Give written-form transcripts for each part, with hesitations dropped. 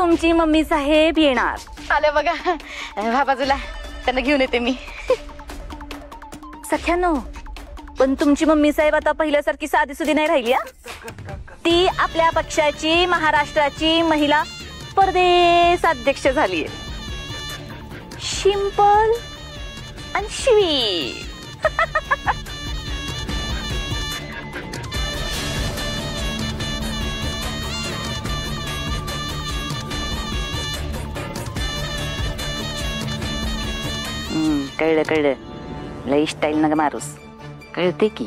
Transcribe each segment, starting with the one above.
तुमची मम्मी साहेब येणार. आले बघा. बाजूला त्यांना घेऊन येते मी. सख्यानो, पण तुमची मम्मी साहेब आता पहिल्यासारखी साधी सुधी नाही राहिली. ती आपल्या पक्षाची महाराष्ट्राची महिला प्रदेश अध्यक्ष झालीये. सिंपल आणि स्वीट. कळलं कळलं. लई स्टाईल नग मारूस. कळते की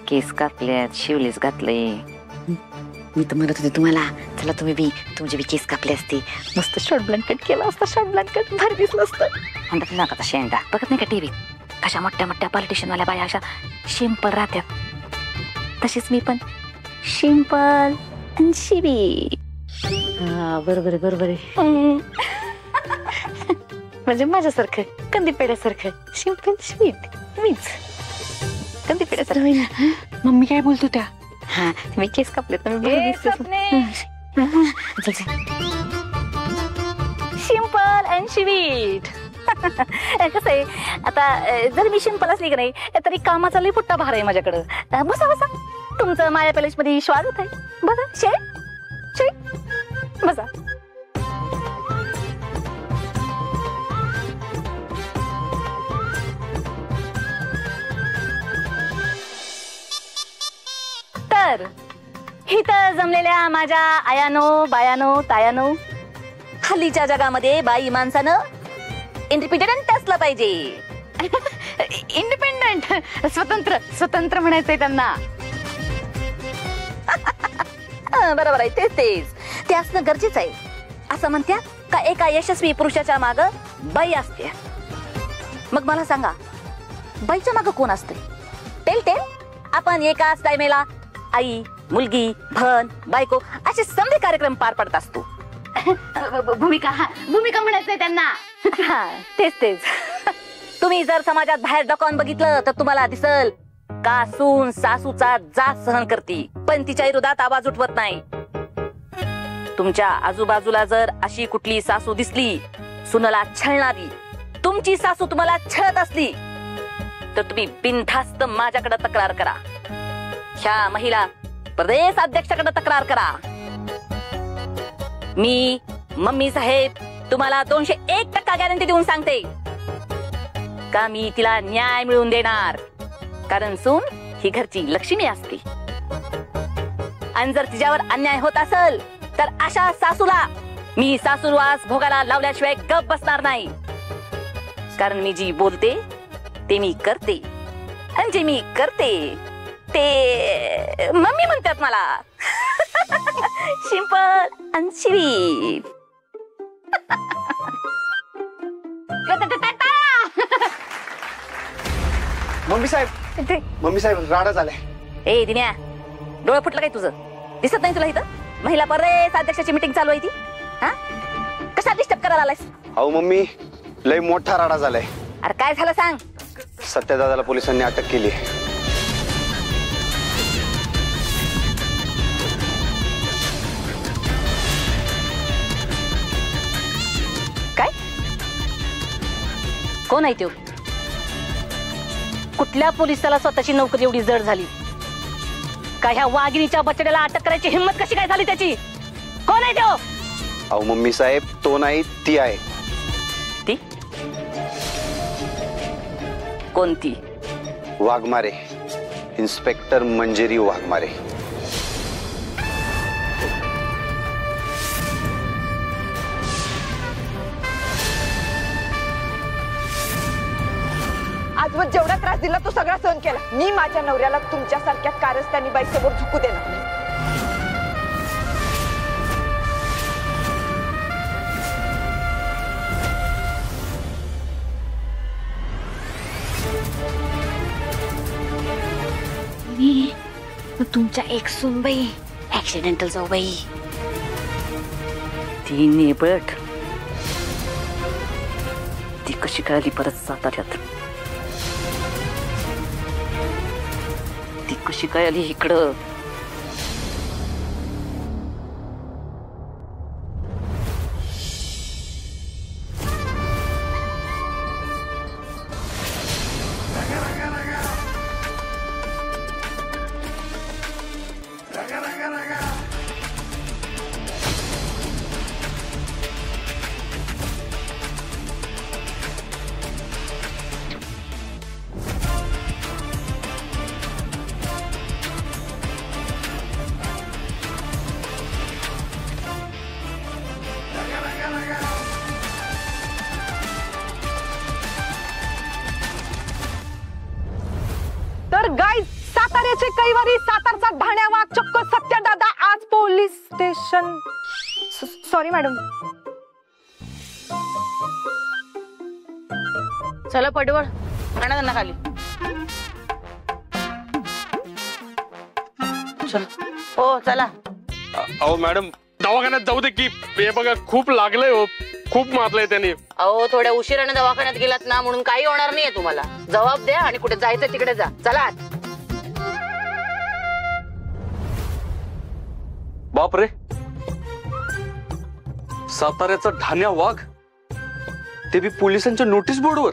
केस कापल्यात, शिवलेस घातलंय. मी तर म्हणत होते तुम्हाला, चला तुम्ही बी तुमचे बी केस कापले असते, मस्त शॉर्ट ब्लँकेट केला असता. शॉर्ट ब्लँकेट भारी दिसलं असतं. म्हणतात ना का शेंडा बघत नाही का टीव्हीत, कशा मोठ्या मोठ्या पॉलिटिशियनवाल्या बाया अशा सिंपल राहत्यात, तशीच मी पण सिंपल आणि शिवी. हा बरोबर आहे बरोबर आहे. म्हणजे माझ्यासारखं कंदी पेड्यासारखं सिंपल स्वीट. मीच कंदी पेड्यासारखं. मम्मी काय बोलतो त्या? हा मी केस कापले तर सिंपल अँड स्वीट. कसं आहे आता, जर मी सिंपल असली की नाही तरी कामाचा लई पुट्टा भार आहे माझ्याकडं. बसा बसा, तुमचं माया पॅलेस मध्ये स्वागत आहे. बघा शे शे बसा. तर इथं जमलेल्या माझ्या आयानो बायानो तायानो, हल्लीच्या जगामध्ये बाई माणसानं इंडिपेंडंट असलं पाहिजे. इंडिपेंडंट, स्वतंत्र स्वतंत्र म्हणायचंय त्यांना. बरोबर आहे, तेच तेच ते असणं गरजेचं आहे. असं म्हणतात का एका यशस्वी पुरुषाच्या माग बाई असते. मग मला सांगा, बाईच्या माग कोण असते? Tell tell. आपण एकाच टायमेला आई, मुलगी, भन, बायको असे समजे कार्यक्रम पार पडत असतो. भूमिका म्हणायचंय त्यांना. हा तेच तेच. तुम्ही जर समाजात बाहेर डोकावून बघितलं तर तुम्हाला दिसल का सून सासूचा जाच सहन करते, पण तिच्या विरोधात आवाज उठवत नाही. तुमच्या आजूबाजूला जर अशी कुठली सासू दिसली सुनला छळणारी, तुमची सासू तुम्हाला छळत असली, तर तुम्ही बिनधास्त माझ्याकडे तक्रार करा. ह्या महिला प्रदेश अध्यक्षाकडे तक्रार करा. मी मम्मी साहेब तुम्हाला 201% गॅरंटी देऊन सांगते का मी तिला न्याय मिळवून देणार. कारण सून ही घरची लक्ष्मी असते, आणि जर तिच्यावर अन्याय होत असेल तर अशा सासूला मी सासूरवास भोगाला लावल्याशिवाय गप बसणार नाही. कारण मी जी बोलते ते मी करते, आणि जे मी करते ते मम्मी म्हणतात मला. सिंपल आणि स्वीट. मम्मी साहेब राडा झालाय. ए दिन्या, डोळं फुटलं काय तुझं? दिसत नाही तुला इथं महिला प्रदेश अध्यक्षाची मीटिंग चालू आहे ती? हा कशा डिस्टर्ब करायला आलायस? अहो मम्मी, लय मोठा राडा झालाय. अरे काय झालं सांग. सत्यदादाला पोलिसांनी अटक केली. काय? कोण आहे तो? कुठल्या पोलिसाला स्वतःची नोकरी एवढी जड झाली? का ह्या वाघिणीच्या बछड्याला अटक करायची हिंमत कशी काय झाली त्याची? कोण आहे तो? अहो मम्मी साहेब, तो नाही ती आहे. ती कोणती? वाघमारे, इन्स्पेक्टर मंजिरी वाघमारे. आजवर जेवढा त्रास दिला तो सगळा सहन केला. मी माझ्या नवऱ्याला तुमच्यासारख्या कारस्थानी बाईसमोर झुकू देणार नाही. तुमच्या एक सुनबाई ऍक्सिडेंटल जाऊ बाई, ती नेबट, ती कशी कळली परत साताऱ्यात? ती कशी कळली इकडं? आजचे कैवारी सातारचा ढाण्या वाघ चक्क सत्यदादा आज पोलीस स्टेशन. Sorry madam. चला पडवळ आणा त्यांना खाली. चल हो चला. अहो मॅडम दवाखान्यात जाऊ दे की. हे बघा खूप लागलंय हो, खूप मारलंय त्याने. अहो थोड्या उशिराने दवाखान्यात गेलात ना म्हणून काही होणार नाहीये तुम्हाला. जबाब द्या आणि कुठे जायचं तिकडे जा. चला आत. बापरे, साताऱ्याचा ढाण्या वाघ, ते बी पोलिसांच्या नोटीस बोर्डवर.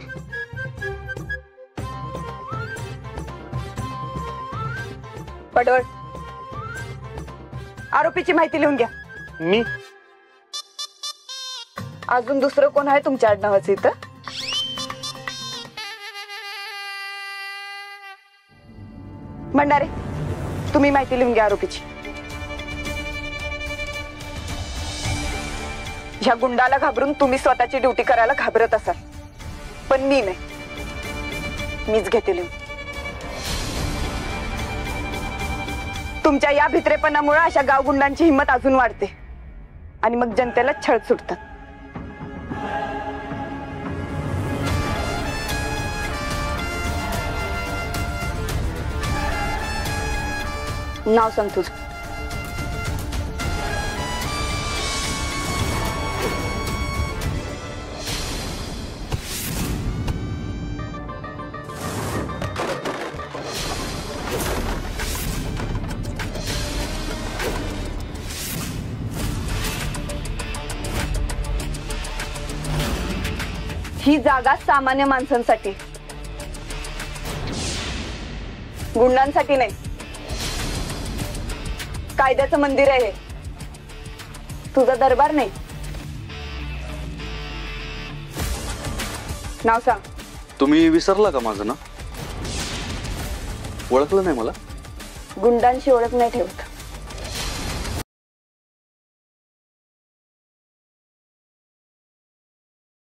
पडवळ, आरोपीची माहिती लिहून घ्या. मी अजून दुसरं कोण आहे तुमच्या आडनावाचं इथं? भंडारे, तुम्ही माहिती लिहून घ्या आरोपीची. ह्या गुंडाला घाबरून तुम्ही स्वतःची ड्युटी करायला घाबरत असाल, पण मी नाही, मीच घेते लिहून. तुमच्या या भित्रेपणामुळे अशा गावगुंडांची हिंमत अजून वाढते आणि मग जनतेला छळ सुटतात. नाव सांग तुझं. ही जागा सामान्य माणसांसाठी, गुंडांसाठी नाही. कायद्याचं मंदिर आहे हे, तुझा दरबार नाही. नाव सांग. तुम्ही विसरला का माझं ना? ओळखलं नाही मला? गुंडांशी ओळख नाही ठेवत.